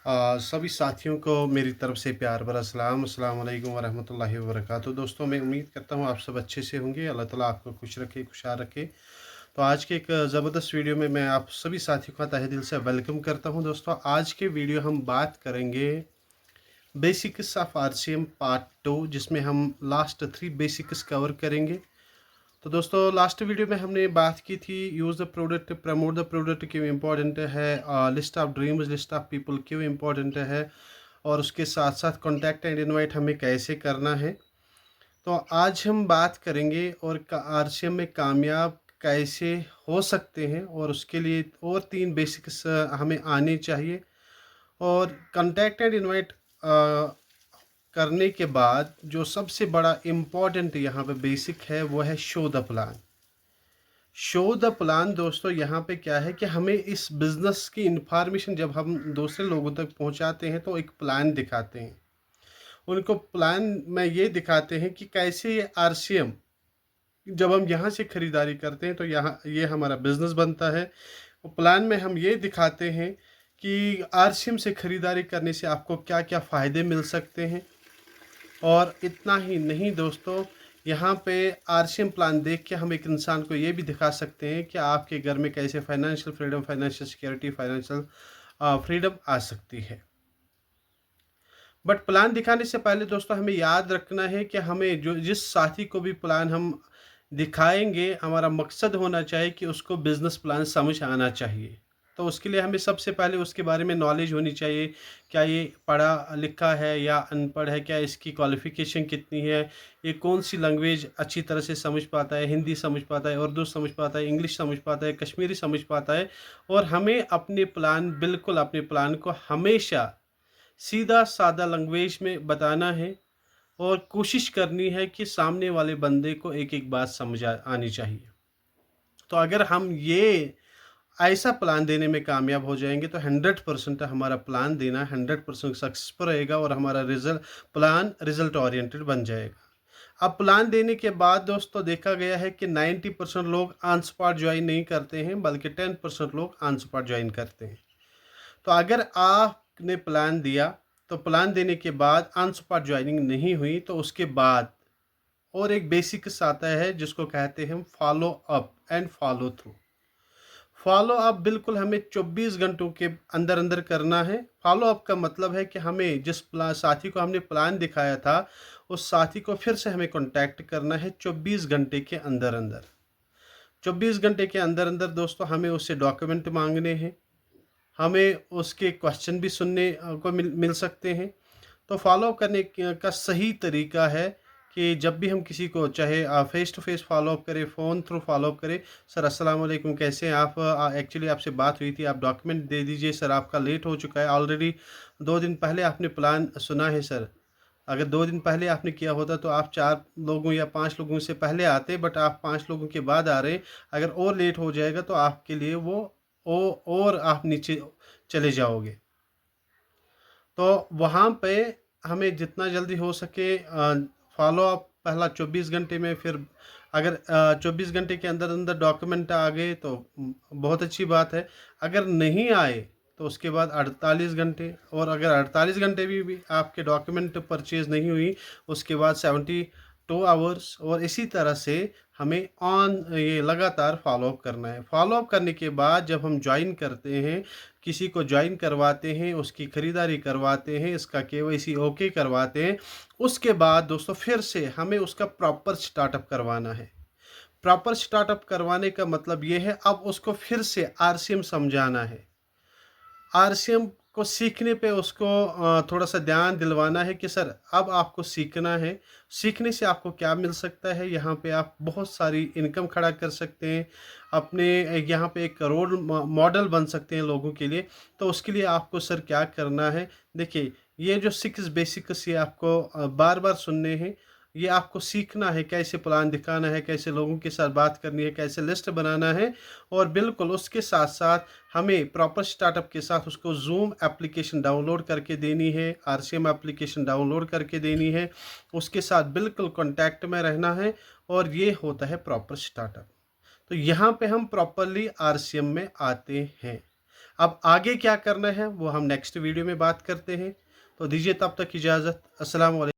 सभी साथियों को मेरी तरफ से प्यार भरा सलाम। अस्सलाम वालेकुम वरहमतुल्लाहि वबरकातुहू। दोस्तों, मैं उम्मीद करता हूँ आप सब अच्छे से होंगे। अल्लाह ताला आपको खुश रखे, खुशहाल रखे। तो आज के एक ज़बरदस्त वीडियो में मैं आप सभी साथियों का तहे दिल से वेलकम करता हूँ। दोस्तों, आज के वीडियो हम बात करेंगे बेसिक्स ऑफ आरसीएम पार्ट 2, जिसमें हम लास्ट 3 बेसिक्स कवर करेंगे। तो दोस्तों, लास्ट वीडियो में हमने बात की थी use the product, promote the product क्यों इम्पोर्टेंट है, list of dreams, list of people क्यों इम्पोर्टेंट है, और उसके साथ साथ कॉन्टैक्ट एंड इनवाइट हमें कैसे करना है। तो आज हम बात करेंगे और आरसीएम में कामयाब कैसे हो सकते हैं, और उसके लिए और 3 बेसिक्स हमें आने चाहिए। और कॉन्टैक्ट एंड इनवाइट करने के बाद जो सबसे बड़ा इम्पोर्टेंट यहाँ पे बेसिक है वो है show the plan. Show the plan दोस्तों, यहाँ पे क्या है कि हमें इस बिज़नेस की इंफॉर्मेशन जब हम दूसरे लोगों तक पहुँचाते हैं तो एक प्लान दिखाते हैं। उनको प्लान में ये दिखाते हैं कि कैसे ये आरसीएम, जब हम यहाँ से ख़रीदारी करते हैं तो यहाँ ये हमारा बिज़नेस बनता है। और प्लान में हम ये दिखाते हैं कि आरसीएम से ख़रीदारी करने से आपको क्या-क्या फ़ायदे मिल सकते हैं। और इतना ही नहीं दोस्तों, यहाँ पे आरसीएम प्लान देख के हम एक इंसान को ये भी दिखा सकते हैं कि आपके घर में कैसे financial freedom, financial security, financial freedom आ सकती है। बट प्लान दिखाने से पहले दोस्तों हमें याद रखना है कि हमें जो जिस साथी को भी प्लान हम दिखाएंगे, हमारा मकसद होना चाहिए कि उसको बिज़नेस प्लान समझ आना चाहिए। तो उसके लिए हमें सबसे पहले उसके बारे में नॉलेज होनी चाहिए। क्या ये पढ़ा लिखा है या अनपढ़ है, क्या इसकी क्वालिफ़िकेशन कितनी है, ये कौन सी लैंग्वेज अच्छी तरह से समझ पाता है, हिंदी समझ पाता है, उर्दू समझ पाता है, इंग्लिश समझ पाता है, कश्मीरी समझ पाता है। और हमें अपने प्लान, बिल्कुल अपने प्लान को हमेशा सीधा सादा लैंग्वेज में बताना है, और कोशिश करनी है कि सामने वाले बंदे को एक-एक बात समझ आनी चाहिए। तो अगर हम ये ऐसा प्लान देने में कामयाब हो जाएँगे तो 100% हमारा प्लान देना 100% सक्सेसफुल रहेगा, और हमारा रिज़ल्ट ओरिएंटेड बन जाएगा। अब प्लान देने के बाद दोस्तों देखा गया है कि 90% लोग ऑन स्पॉट जॉइन नहीं करते हैं, बल्कि 10% लोग ऑन स्पॉट जॉइन करते हैं। तो अगर आपने प्लान दिया, तो प्लान देने के बाद ऑन स्पॉट जॉइनिंग नहीं हुई, तो उसके बाद और एक बेसिक्स आता है जिसको कहते हैं follow up and follow through. Follow up बिल्कुल हमें 24 घंटों के अंदर अंदर करना है। फॉलो अप का मतलब है कि हमें जिस साथी को हमने प्लान दिखाया था, उस साथी को फिर से हमें कांटेक्ट करना है 24 घंटे के अंदर अंदर। 24 घंटे के अंदर अंदर दोस्तों हमें उससे डॉक्यूमेंट मांगने हैं, हमें उसके क्वेश्चन भी सुनने को मिल सकते हैं। तो फॉलो करने का सही तरीका है कि जब भी हम किसी को, चाहे face to face follow up करें, फ़ोन थ्रू फ़ॉलो अप करें, सर अस्सलाम वालेकुम, कैसे हैं आप? एक्चुअली आपसे बात हुई थी, आप डॉक्यूमेंट दे दीजिए सर, आपका लेट हो चुका है ऑलरेडी। 2 दिन पहले आपने प्लान सुना है सर। अगर 2 दिन पहले आपने किया होता तो आप 4 लोगों या 5 लोगों से पहले आते, बट आप 5 लोगों के बाद आ रहे हैं। अगर और लेट हो जाएगा तो आपके लिए वो ओ और आप नीचे चले जाओगे। तो वहाँ पे हमें जितना जल्दी हो सके फॉलो अप पहला 24 घंटे में, फिर अगर 24 घंटे के अंदर अंदर डॉक्यूमेंट आ गए तो बहुत अच्छी बात है। अगर नहीं आए तो उसके बाद 48 घंटे, और अगर 48 घंटे भी आपके डॉक्यूमेंट परचेज़ नहीं हुई, उसके बाद 72 आवर्स, और इसी तरह से हमें ये लगातार फॉलो अप करना है। फॉलो अप करने के बाद जब हम जॉइन करते हैं, किसी को जॉइन करवाते हैं, उसकी ख़रीदारी करवाते हैं, इसका केवाईसी ओके करवाते हैं, उसके बाद दोस्तों फिर से हमें उसका प्रॉपर स्टार्टअप करवाना है। प्रॉपर स्टार्टअप करवाने का मतलब ये है, अब उसको फिर से आरसीएम समझाना है। आरसीएम को सीखने पे उसको थोड़ा सा ध्यान दिलवाना है कि सर अब आपको सीखना है। सीखने से आपको क्या मिल सकता है, यहाँ पे आप बहुत सारी इनकम खड़ा कर सकते हैं, अपने यहाँ पे एक रोल मॉडल बन सकते हैं लोगों के लिए। तो उसके लिए आपको सर क्या करना है, देखिए ये जो 6 बेसिक्स ये आपको बार बार सुनने हैं। ये आपको सीखना है कैसे प्लान दिखाना है, कैसे लोगों के साथ बात करनी है, कैसे लिस्ट बनाना है, और बिल्कुल उसके साथ साथ हमें प्रॉपर स्टार्टअप के साथ उसको ज़ूम एप्लीकेशन डाउनलोड करके देनी है, आरसीएम एप्लीकेशन डाउनलोड करके देनी है, उसके साथ बिल्कुल कॉन्टैक्ट में रहना है, और ये होता है प्रॉपर स्टार्टअप। तो यहाँ पे हम प्रॉपरली आरसीएम में आते हैं। अब आगे क्या करना है वो हम नेक्स्ट वीडियो में बात करते हैं। तो दीजिए तब तक इजाज़त। अस्सलाम वालेकुम।